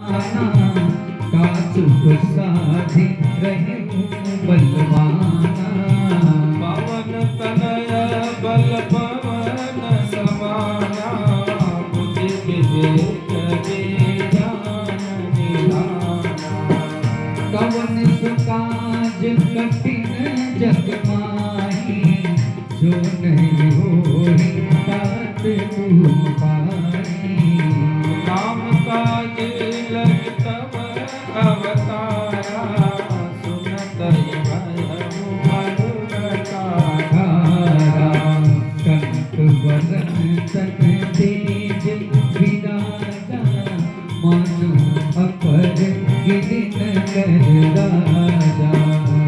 का चुप साधे रहे बलवाना। पवन तनय बल पवन समाना, बुद्धि विवेक विज्ञान निधाना। कवन सुकाज कठिन जग माही, जो नहीं होहि तात तुम पाही। नाम काज लग तब अवतारा, सुनत भय मनुरतारा। कंठ वदन तन तेज विराजा, मानो अपर गिरिन कर राजा।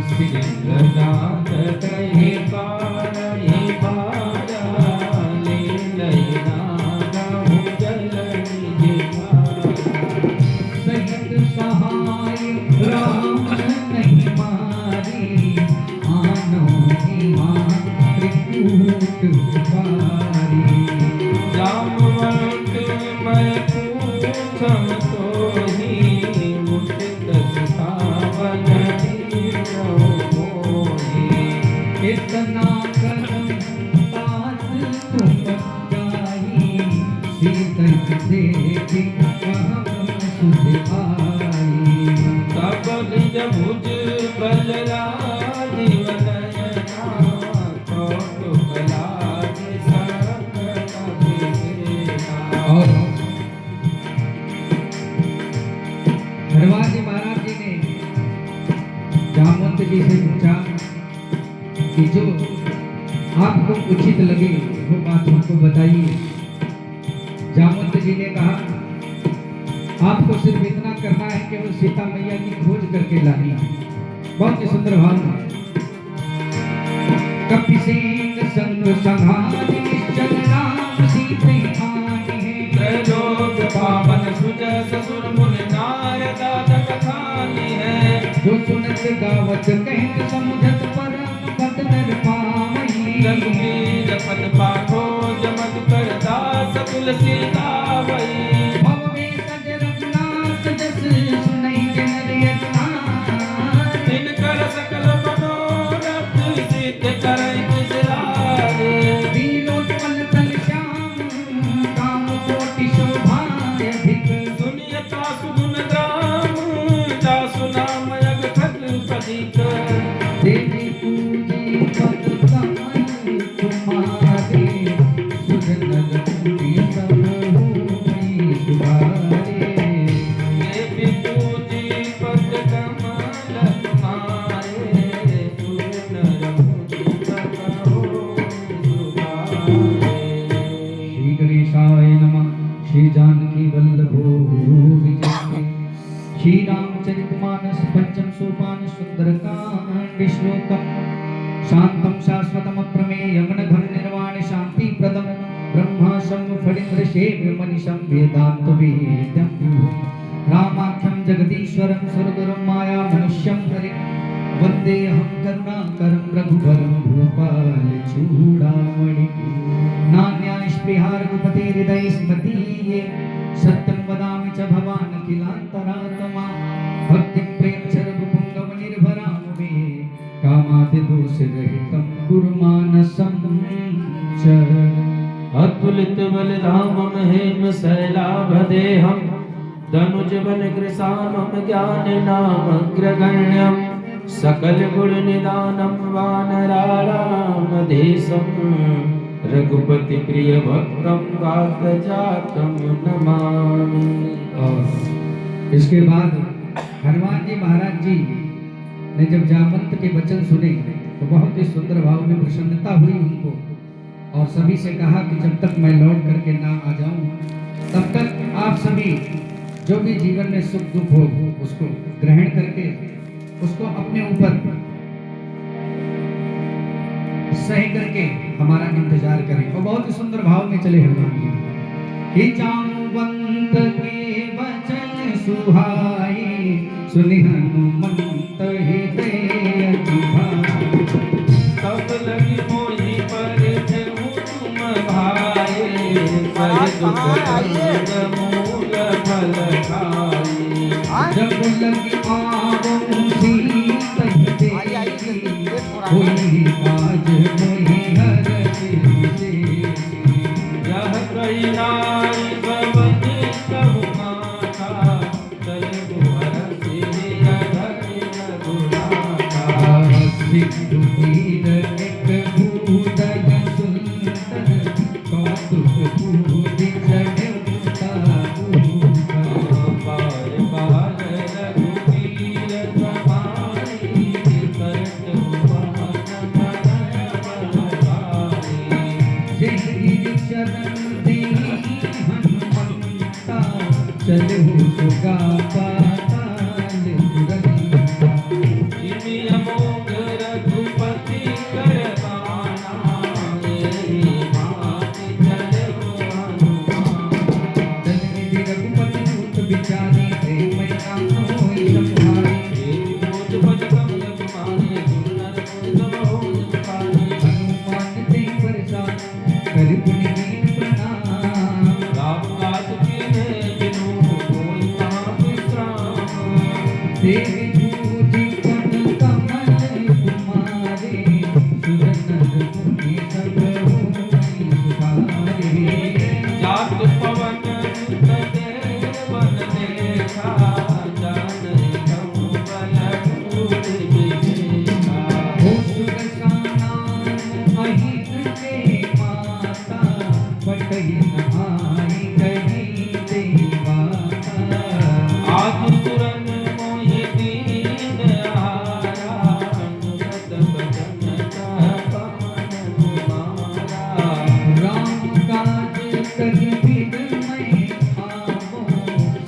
सिंहनाद कहि पारहि भारा, लीलय नागहु जल निज भारा। सहित सहाय राम नहीं मारी, आनो त्रिकूट पारी। जामवंत मैं पूछम तोहि, मुझित सुखावन दीनौ मोहि। इतना करम तात तुम जाई, सीतन देखी कहम सुध आई। तब निज भुज बल राजीव नयना, कौतुक लागे सकल अभिषेका। और हनुमान जी महाराज जी ने जामवंत जी से पूछा कि जो आपको उचित लगे वो बात हमको बताइए। जामवंत जी ने कहा आपको सिर्फ इतना करना है कि वो सीता मैया की खोज करके लानी है। बहुत ही सुंदर भाव है। कपि सिंह संग संहारि, निश्चल राम सीते आनी है। त्रैलोक पावन सुजस सुर मुनि नारद कथानी है। जो सुनत गावत कहत समुझत परम पद नर पावई। रघुवीर पद पाखो जमत कर दास तुलसी गावई। भव में सज रघुनाथ जस सुनई के नर यत्नार। तिनकर सकल मनोरथ सिद्ध करई बिसरारे। वीरोत्पल तल श्याम, काम कोटि शोभा अधिक। सुनियता सुगुन ग्राम, जासु नाम अगथक पदिक। देवी पूजी पद कमल तुम्हारे, सुर नर मुनि सब होई सुधारे। देवी पूजी पद कमल तुम्हारे, सुर नर मुनि सब होई सुधारे। श्री गणेशाय नमः। श्री जानकी वल्लभो विजय। श्री रामचरितमानस पंचम सोपान सुंदरकांड श्लोकम। शांतम शाश्वतम प्रमेयं नघं निर्वाण शांति प्रदम। ब्रह्मा शंभु फणीन्द्र सेव्य मनीषं वेदांत वेद्यं विभुम्। रामाख्यं जगदीश्वरं सुरगुरुं माया मनुष्यं हरि। वन्देऽहं करुणाकरं रघुवरं भूपाल चूडामणि। नान्या स्पृहा रघुपते हृदये स्मदीये। सत्यं वदामि च भवान् अखिलान्तरात्मा। भक्तिं प्रेम च रघुपुङ्गव निर्भरां मे। कामादिदोषरहितं कुरु मानसं च। अतुलित बलधामं हेम शैलाभदेहं। धनुज बल कृशामं ज्ञान नामग्रगण्यं। सकल गुण निदानं वानराणां देशं। रघुपति प्रिय भक्तं वातजातं नमामि। और इसके बाद हनुमान जी महाराज जी ने जब जामवंत के वचन सुने तो बहुत ही सुंदर भाव में प्रसन्नता हुई उनको। और सभी से कहा कि जब तक मैं लौट करके ना आ जाऊं तब तक आप सभी जो भी जीवन में सुख दुख हो उसको ग्रहण करके उसको अपने ऊपर सही करके हमारा इंतजार करें। और बहुत ही सुंदर भाव में चले हनुमान जी कि जामवंत के वचन सुहाई, सुनि हनुमंत हृदय अतिभाई। तब लगी मोहि पर जहु तुम भाए। सहि दुख मूल फल खाए। जब लग आवो सीतते कोई काज मोहि हर से यह कही नाई भवनी कहु माथा चले बुहर से अधरि रघुनाथा सिंधु तीर एक भूदय सुंदर कौतुक पूजी चढ़ता पार पार रघुवीर समाई करत भुवन मनय बलवाई जिंदगी चरण दे हनुमंता चलो सुगा पाताल तुरंता जिमि अमोघ रघुपति कर बाना माति चले हनुमान जन्म रघुपति दूत विचारी प्रेम होई संभारी बोध पद कमल कुमारी सुंदर सब हो सुखारी हनुमान ते प्रसाद कर पुनि दीन प्रणाम राम काज कीन्हे बिनु कोई कहाँ विश्राम देवी पूजी पद कमल कुमारे सुरनर मुनि सब होई सुखारे जात पवन सुत देवन देखा जान कहूँ बल कूट विभेखा हो सुरसाना अहित के माता पटई नहाई कही देवाता आज तुरन मोहि दीन हारा अनुगत बचन कह पवन कुमारा राम काज कहि बिन मैं आवो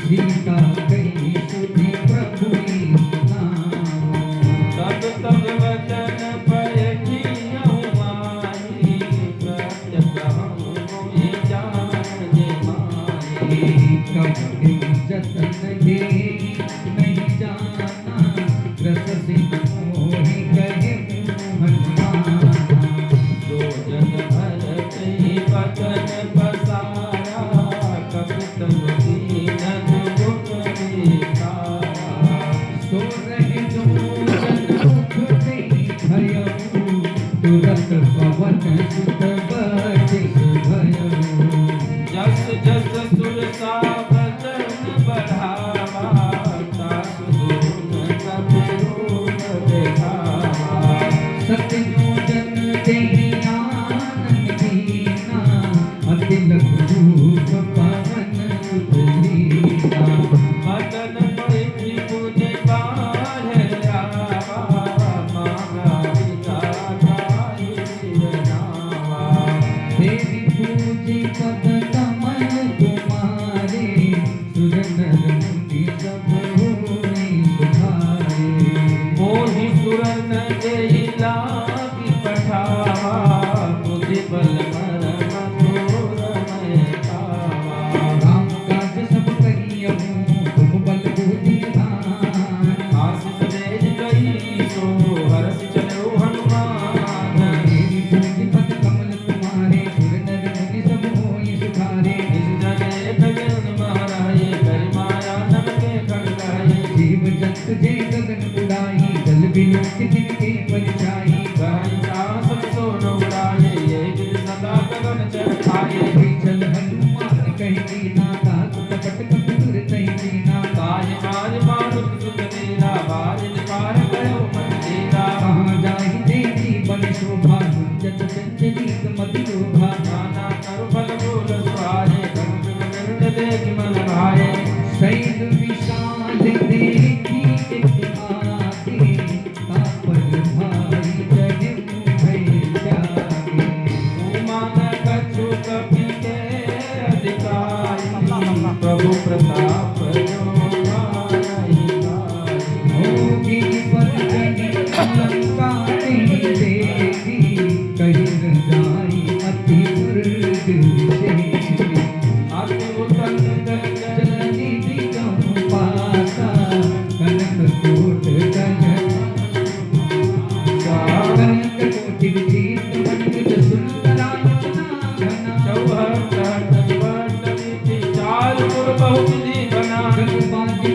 सीता कही सुधि प्रभु सुनाओ तब वचन बैठियौ माही प्रत्यक हम मोहि जान जे माही कब जतन दे नहीं जाना रस सिंह मोहि कहे हनुमान जो जन भरत ही बचन बसारा कपितम दीनन गुण विकारा सो रहे जो जन मुख से भयो तुरंत पवन सुत बटिस भयो जस जस सुरसा बचन बढ़ावा तासु गुण सब गुण देखावा सत्य जो जन देहि आनंद दीना अतिल रूप पवन सुत लीना मदन परिधि मुझ बाढ़ आवा मांगा विधाता नावा देवी पूजी पद कमल कुमारे सुरनर मुनि सब होई सुखारे मोहि सुरन जय लागी पठावा बुद्धि बल मरम घोर मैं पावा राम काज सब कहियहु तुम बल बुद्धि निधान आशीष देज गई सो हरस चलो हनुमान देवी पूजी पद कमल कुमारे सुरनर मुनि सब होई सुखारे निज जन एक जन महाराय कर माया नम के खड़ग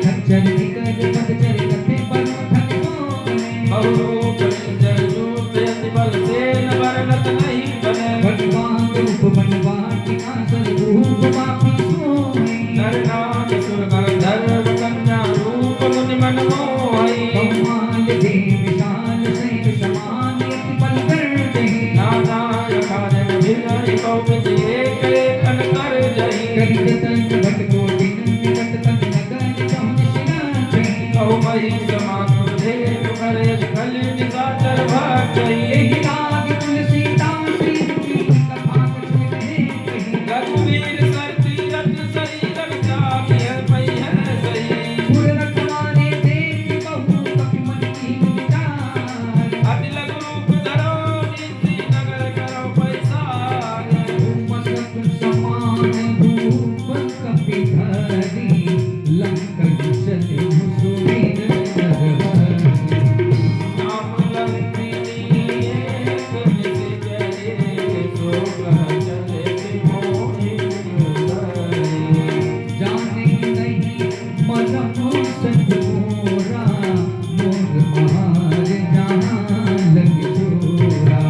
खच्चर निकट पदचर कथे परोठन मोगने बहुरूप निंजर रूप यति बल से न वर्णत नहीं बने भगवान रूप बनवान की आसर रूप वापी सोई नर नाम सुर गंधर्व कन्या रूप मुनि मन मोहि कौमाल दे विशाल शैल समान एक बल कर दे नाना यखारन विरहि कौपित एक एक अन कर जहि करित तन घट कोटि निकट तन नगर कहु शिरा जय कहु मही समानु दे करे कल निसाचर भाचहि एहि लाग तुलसीदास श्री की कथा कछु कहे कही रघुवीर सर तीरथ शरीर जामिय पै है सही पुर रखवारे देख बहु कपि मन की विचार अति लघु रूप धरो नीति नगर करो पैसार उपसक समान रूप कपि धरि लंकन चले सुवीर नरहरि नाम लंकिनी एक निज जरे सो कह चले मोहि जाने नहीं मन सत मोरा मोर मार जहाँ लग जोरा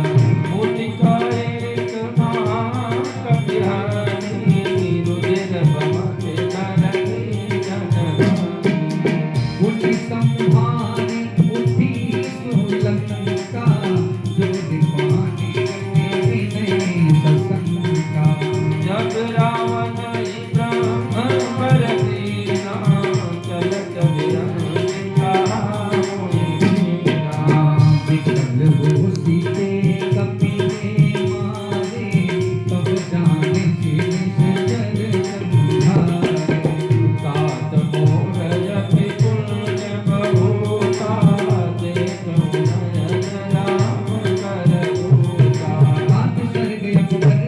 मोति का एक महाकपिहारी रुधिर बहते नरकी जनहारी उठी संभारी उठी सुलंका जो दीवानी विनय ससंका जब रावण ब्रह्म पर दीना चलत विरंगा मोहि दीना विकल हो सीते कपि ने मारे तब जाने जल संधारे तात मोह यति पुण्य बहुता देखो नयन राम कर दूता बात सर्ग अकबर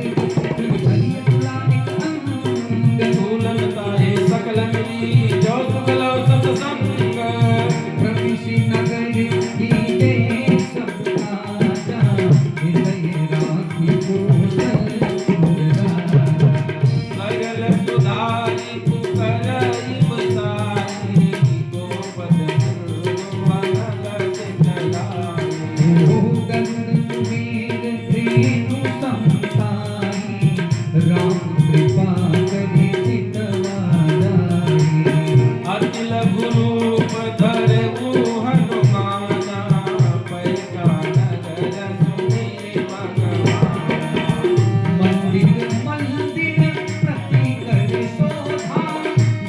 भलिय तुलानिक अंग झूलन ताहे सकल मिली जो सुखलो सतसंग प्रविशि नगर कीजे सब राजा हृदय राखी कोसल राजा सगल सुधारी पुकरई मुसारी गोपद मनल चलाई ओ गरुड़ वीर प्रेनु समताई राम कृपा करि चितवादाई अति लघु रूप धरे हनुमाना पैका नगर सुनी भगवान मंदिर मंदिर प्रति कर शोभा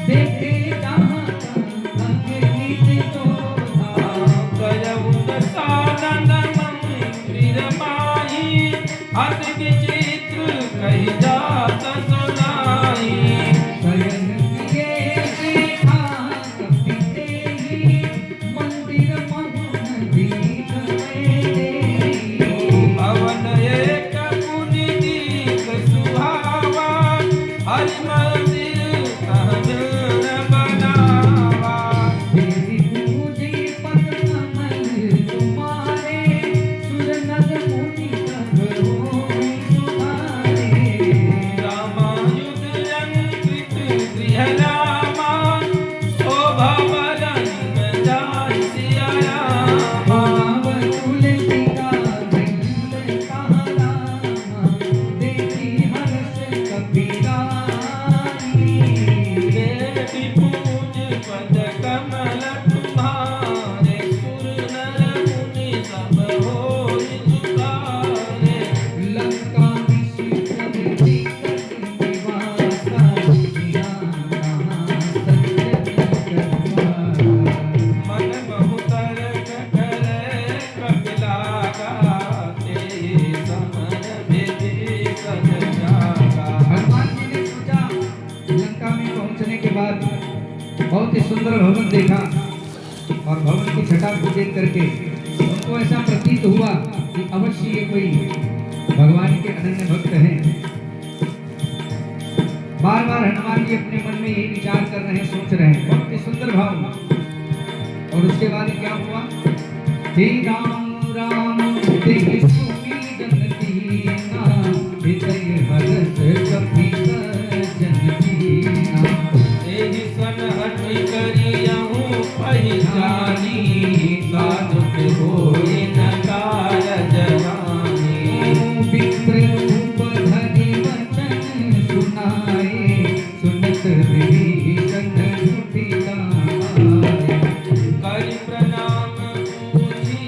देखे जहाँ अग्नि शोभा गयउ दसानन मंदिर माही अति विचित्र कही जात सुनाई शयन किए देखा कपि तेहि मंदिर महुन दीप देहि भवन एक मुनि दीप सुहावा हरि मंदिर कहजन बनावा तेरी पूजी पद कमल तुम्हारे सुर नर मुनि सब होई सुधारे रामायुध लंकृत गृह रामा शोभा बरन जाय सिया रामा भाव तुलसिका धैल कहारा देखी हर्ष कपिरारी देवी पूज पद कमल तुम्हारे सुर नर मुनि सब होई सुधारे लंका विश्व विकट निवासा जिहाँ तहाँ सज्जन करवारा मन बहुतर करे कपिलागा ते समन विधि सज जागा भगवान जी ने सोचा लंका में पहुंचने के बाद बहुत ही सुंदर भवन देखा और भवन की छटा को देख करके उनको ऐसा प्रतीत हुआ कि अवश्य ये कोई भगवान के अनन्य भक्त हैं। बार बार हनुमान जी अपने मन में यही विचार कर रहे हैं, सोच रहे हैं, बहुत ही सुंदर भाव। और उसके बाद क्या हुआ? हे राम राम तेज सुमिरन दीना हृदय हरष कपि सज्जन कीना। एहि सन हठि करी पहिचानी, साधुत होए न कारज जानी। विप्र रूप धरि वचन सुनाए, सुनत विभीषण कुटिला आए। कर प्रणाम पूछी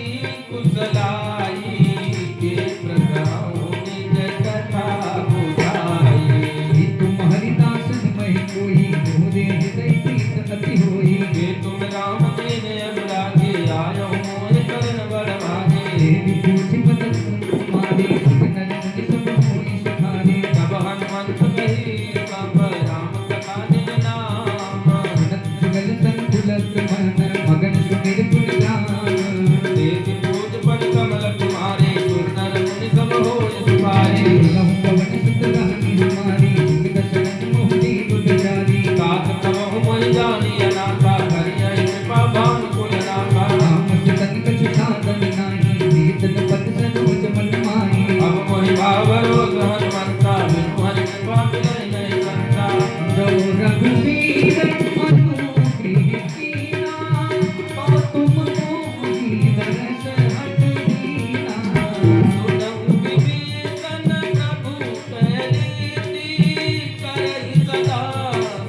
कुशलाई, के प्रगाऊं निज कथा बुझाई। तुम्हारी दासन महि कोई, मोरे हृदय प्रीत अति होई। के तुम राम दीन अनुरागे, आयो मोहि करण बड़ भागे। देवी पूछि बदन तुम्हारे, नर मुनि सब होई सुखारे। तब हनुमंत कही सब राम कथा निज नाम। सुनत जुगल संकुलत मन, मगन सुमिर गुण गान। देव पूज पद कमल तुम्हारे, सुर नर मुनि सब होय सुभारे। कहूँ पवन सुत रानी हमारी, जिनका शरण मोह दीप बिचारी। तात प्रभु मोहि जानी अनाथा, हरियै कृपा भानु कुल नाथा। राम से तनिक छुसादन नाही, प्रीतन पद सरोज मन माही। अब मोहि भावरोग हनुमंता, बिनु हरि कृपा मिलै नहीं संता। जो रघुवीर अनुग्रह कीना, तो तुम मोहि दरस हट दीना। सुनहुँ विभीषण प्रभु करीति, करहि सदा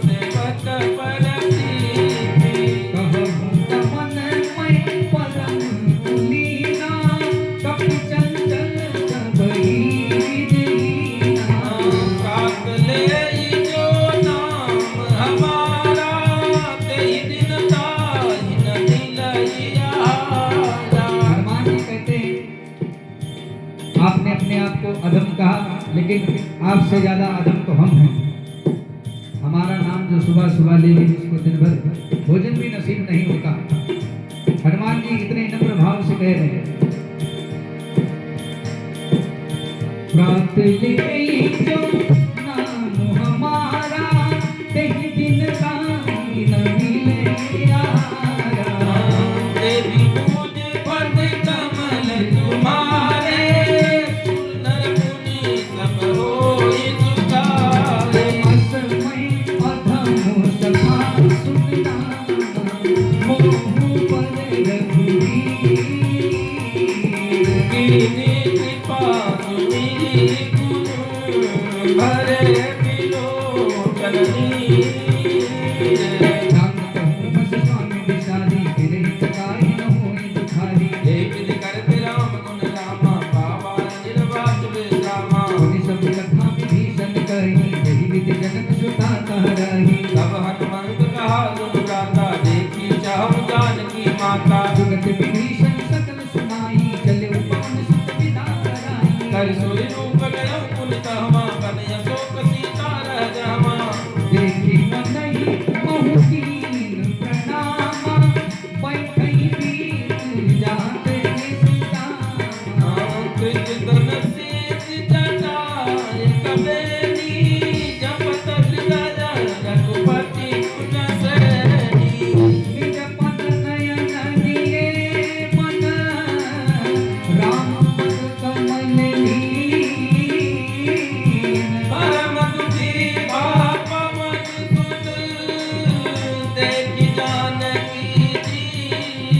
सेवक पर प्रीति। कहूँ कमन मैं परम कुलीना, कपि चंचल सबहि दीना। काक लेई जो नाम हमारा, तेहि दिन ताहि न मिलई आरा। हनुमान जी कहते हैं, आपने अपने आप को अधम कहा, लेकिन आपसे ज्यादा अधम तो हम हैं। हमारा नाम जो सुबह सुबह ले ले, उसको दिन भर भोजन भी नसीब नहीं होता। हनुमान जी इतने नम्र भाव से कह रहे हैं, प्रात ले जो नाम हमारा, तेहि दिन ताहि न मिले आरा। देवी पूज पद कमल तुम्हारे, सुर नर मुनि सब होय सुखारे। असमय अधम सभा सुनना, मोह पर रघुवीर। कीनी कृपा सुनिरि गुरु, भरे विलोचन नीर। राम कहूँ बस स्वामी विचारी, विरहित काहि न होई दुखारी। एक विधि करते राम गुण रामा, पावा निर्वाच विश्रामा। मुनि सब कथा विभीषण कही, यही विधि जनक सुता कहरही। तब हनुमंत कहा सुन भ्राता, देखी चाहूं जानकी माता। जुगत विभीषण सकल सुनाई, चले पवन सुत विदा कराई। कर सोई रूप गयो पुन कहवा, कनय शोक सीता रह जहवा। देखी मनहि मोहु कीन प्रणामा, बैठई बीत जात निस्तामा। कृत धन शीश जटाय कबेरी, जपत हृदय रघुपति गुण सैनी। निज पद नयन दिए मन, राम पद कमल लीन। परम दुखी बा पवन सुत, देखि जानकी दीन।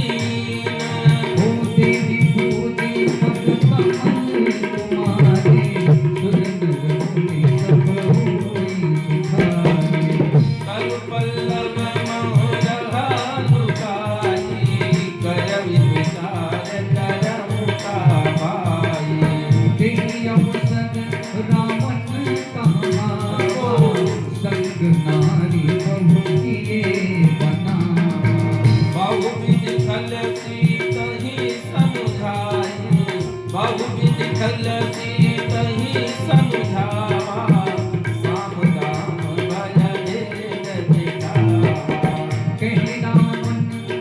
ओ देवी पूजी पद कमल तुम्हारे, सुर नर मुनि सब होई सुखारे। कर पल्लव मोरहा लुकाई, करवि विचार करहु भाई। तेहि अवसर रावण कहावा, संग नारी बहु किए बनावा। बहुविधि खल सीतहि समुझाई, बहुविधि खल सीतहि समुझावा। साम दाम भय भेद दिखावा। कहे रावण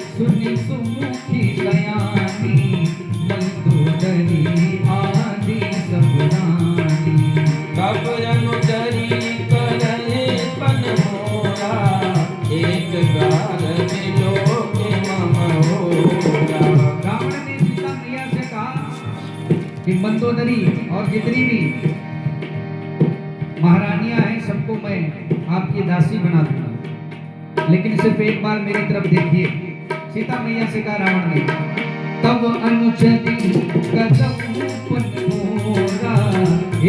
सुनि सुमुखी सयानी, मंदोदरी आदि सब रानी। कब अनुचरी करहि पन मोरा, एक गार विलोक मम होरा। रावण ने सीता मैया से कहा कि मंदोदरी और जितनी भी महारानियां हैं, सबको मैं आपकी दासी बना दूंगा, लेकिन सिर्फ एक बार मेरी तरफ देखिए। सीता मैया से कहा रावण ने, तब अनुचरी कदम पन मोरा,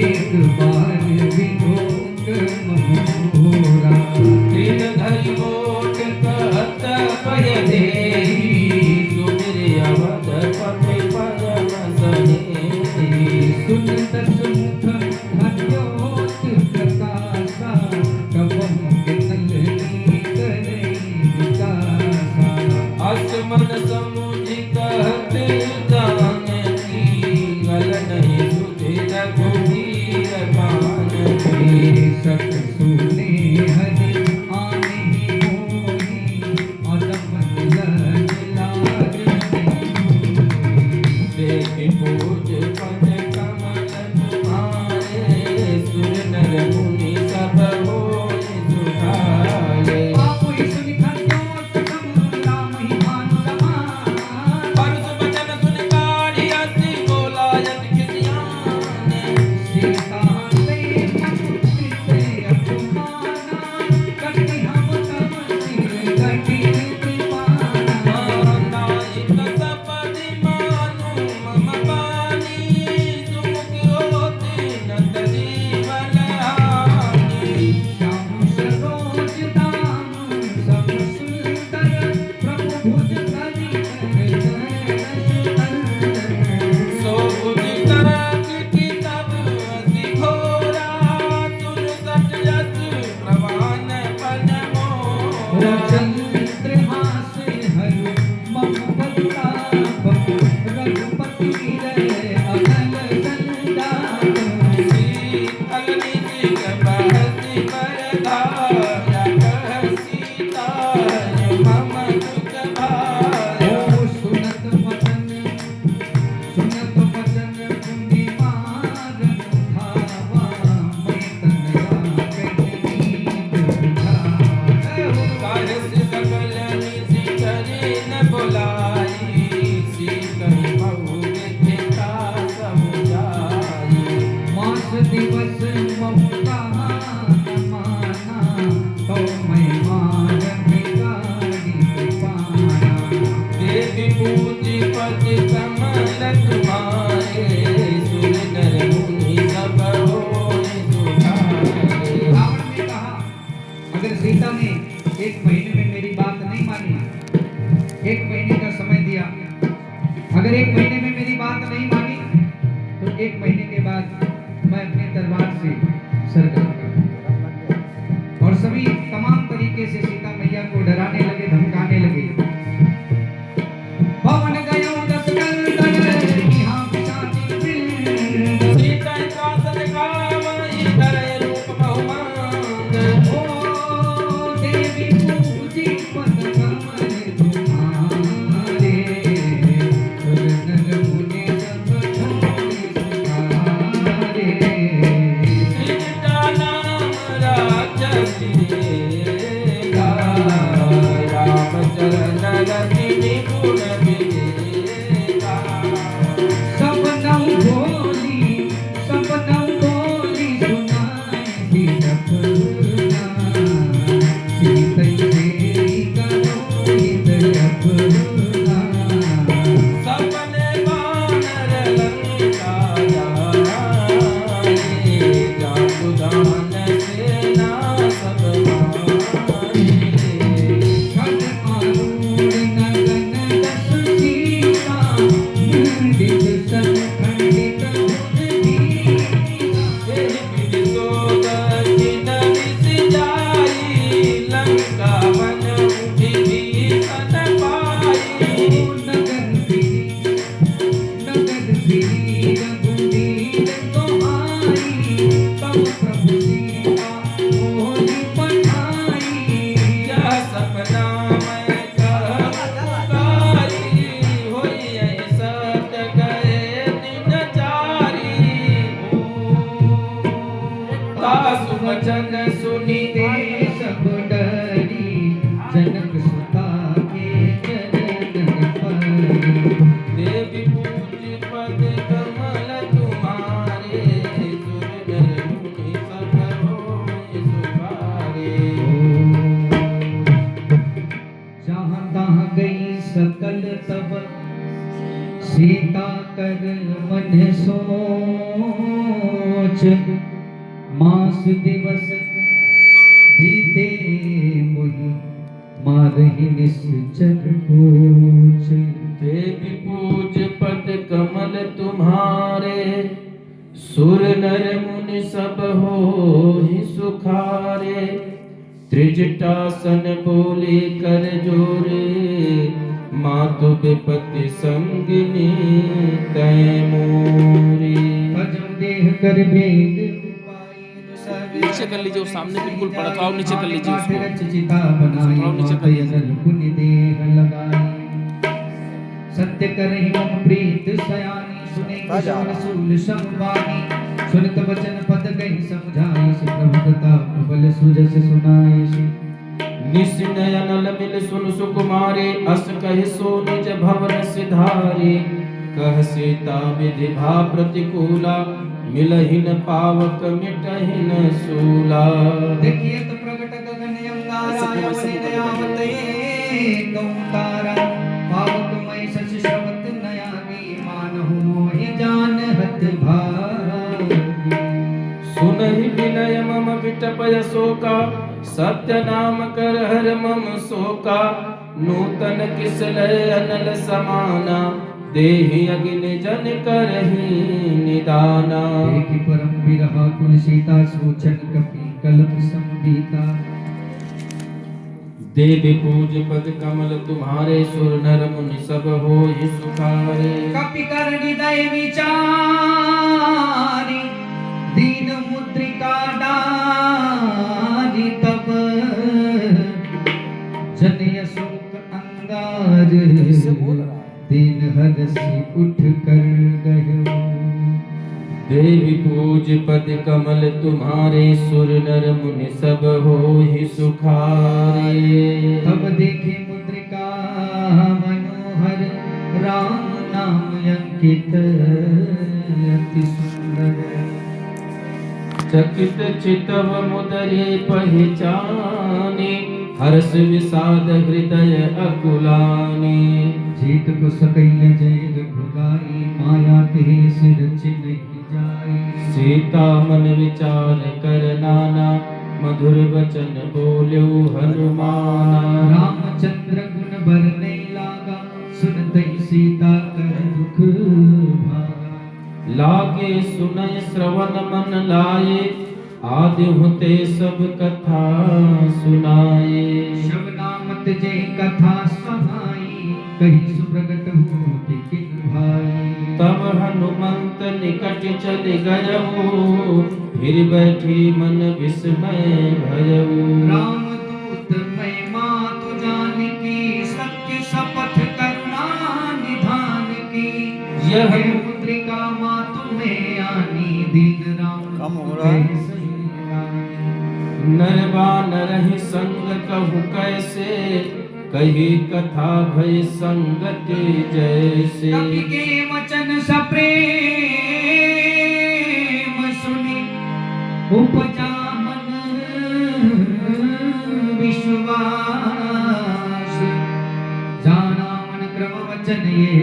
एक बार विभोग मोरा। तीन धरि मोट कहत पय देहि, सुमिरि अवधपति परम सनेहि। सुन दस मुख हर्योत प्रकाशा, कबहु कितलनी करई विकासा। आसमन समुझि कहत जानकी, गल नहीं सुझे रघुवीर कानकी। सत सुने हरि आने मोहि, अदम लज लाज नहीं। देख पूज पद कमल तुम्हारे, सुर नर मुनि सब होय सुधारे। आपुई सुनि खद्योत कम राम ही भानु समान। परसु बचन सुन काढ़ी हँसी, बोला यति खिसियाने। सीता से पति अपमाना, कटी हम तम सिर कटी दीवाना। नायक सपदि मानु मम पानी, सुमुख होती न जीवन हानि। श्याम सरोज दाम सब सुंदर, प्रभु भुज करि सो बुझ करत की तब अति घोरा, तुर सट जस प्रवान पद मोरा। चंद्रहास हरु मम प्रताप, रघुपति रे अकल संताप। शीतल निज बहति बरधारा, कह सीता मम दुख भारा। ओ सुनत वचन पुनि मारन धावा, मैं तनया कहि बुझावा। कारस सकल निधि करे न बुलाई, सीकहि बहु विद्या समुझाई। मास दिवस महु कहा न माना, तो मैं मारन गाड़ी पाना। देवी पूजी पति कमल तुम्हारे, सुर नर मुनि सब होय सुधारे। रावण ने कहा, अगर सीता ने एक महीने में मेरी बात नहीं मानी, एक महीने का समय दिया, अगर एक महीने में मेरी बात नहीं मानी, तो एक महीने के बाद मैं अपने दरबार से सर करूंगा। और सभी तमाम तरीके से सीता मैया को डराने लगे, धमकाने लगे। पवन गयो दस कंदन, यहाँ पिशाची वृंद। सीता का सदकावहि, धरे रूप बहुमांग। ओ देवी पूजी पद कमल तुम्हारे, सुर नर मुनि सब होय सुधारे। सीता नाम राजसी रेखा, रामचरण रति निपुण विवेका। सब नौ बोली सुनाई सीतपुना, सीतै तेरी करो हित अपना। सपने बानर लंका जाए, जातु दान सेना सब मारे। खड आरूढ़ नगन दस सीता, मंडित सन खंडित भुज दीसा। एहि विधि सो दक्षिण दिशि जाई, लंका वन उठि भीषण पाई। गई सकल तब सीता कर मन सोच मास दिवस बीते मोहि मारहि निश्चर कोच। देवी पूज पद कमल तुम्हारे सुर नर मुनि सब होहि सुखारे। त्रिजटासन बोले कर जोरे मातु विपत्ति संगिनी तै मोरे। भजन देह कर बेग नीचे कर लीजिए, वो सामने बिल्कुल पड़ा था, और नीचे कर लीजिए उसको। चिता बनाई थोड़ा नीचे कर लीजिए। मातयन पुनि देह लगाई। सत्य करहि मम प्रीत सयानी सुने किशोर शूल समवानी। सुनत वचन पद गहि समझाई प्रभु कथा प्रबल सुजस सुनाई। निस्नयनल मिल सुन सुकुमारे अस कहि सो निज भवन सिधारे। कह सीता विधि भा प्रतिकूला मिलहिन पावक मिटहिन सूला। देखिए तो प्रगट गगन अंगारा यवनि दयावते कौतारा। पावक मय शशि श्रवत नयामी मानहु मोहि जान हत भागी। सुनहि विनय मम विटपय शोका सत्य नाम कर हर मम शोका। नूतन किसलय अनल समाना देहि अग्नि जन करहि निदाना। देखि परम विरहा कुल सीता सोचन कपि कलप संगीता। देवी पूज पद कमल तुम्हारे सुर नर मुनि सब होहि सुखारे। कपि कर हृदय विचारी दीन मुद्रिका डारी। तब जनय शोक अंगार दीन हरसि उठ कर गयो। देवी पूज पद कमल तुम्हारे सुर नर मुनि सब होहि सुखारे। तब देखे मुद्रिका मनोहर राम नाम अंकित अति सुंदर। चकित चितव मुदरे पहचाने हर्ष विषाद हृदय अकुलाने। जीत को सकैय जय रघुराई माया ते सिर चिन्ह जाई। सीता मन विचार कर नाना मधुर वचन बोल्यो हनुमाना। रामचंद्र गुण बरने लागा सुनते सीता कर दुख भागा। लागे सुनय श्रवण मन लाए आदि होते सब कथा सुनाए। शबनामत जय कथा सहाई कहीं सुप्रगट होति किन भाई। तब हनुमंत निकट चल गयऊ फिर बैठी मन विस्मय भयऊ। रामदूत मैं मातु जानकी सत्य शपथ करुणा निधान की। यह मुद्रिका मातु में आनी दीन राम नरवानर ही संग कहु कैसे कही कथा भय संगति जैसे। कपि के वचन सप्रेम सुनि उपजा मन विश्वास। जाना मन क्रम वचन ये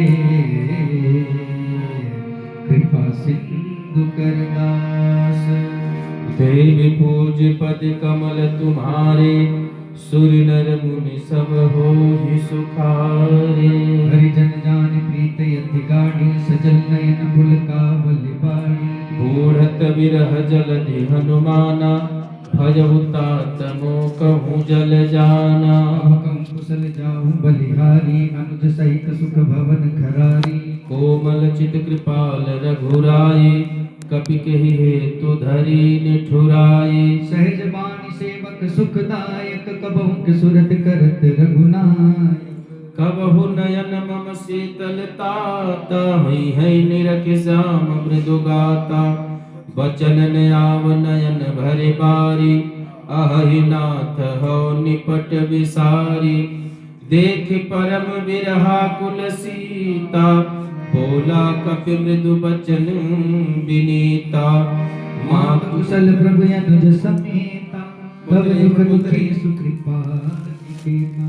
कृपा सिंधु करदास। देवी पूज पद कमल तुम्हारे सुर नर मुनि सब होहि सुखारे। हरिजन जान प्रीत यति गाढ़ी सजल नयन पुलकावल बाड़ी। बूढ़त विरह जलधि हनुमाना भजहु तात मोकहु जल जाना। कम कुशल जाऊं बलिहारी अनुज सहित सुख भवन खरारी। कोमल चित कृपाल रघुराई कपि केहि हेतु धरि निठुराई। सहज बानी सेवक सुखदायक कबहु के सुरत करत रघुनायक। कबहु नयन मम शीतलता तहि है निरख श्याम मृदु गाता। बचन आव नयन भरे बारी अहि नाथ हो निपट विसारी। देख परम विरहा कुल सीता बोला कपि मृदु बचन विनीता। मात कुशल प्रभु अनुज समेता तब दुख दुखी सुकृपा निकेता।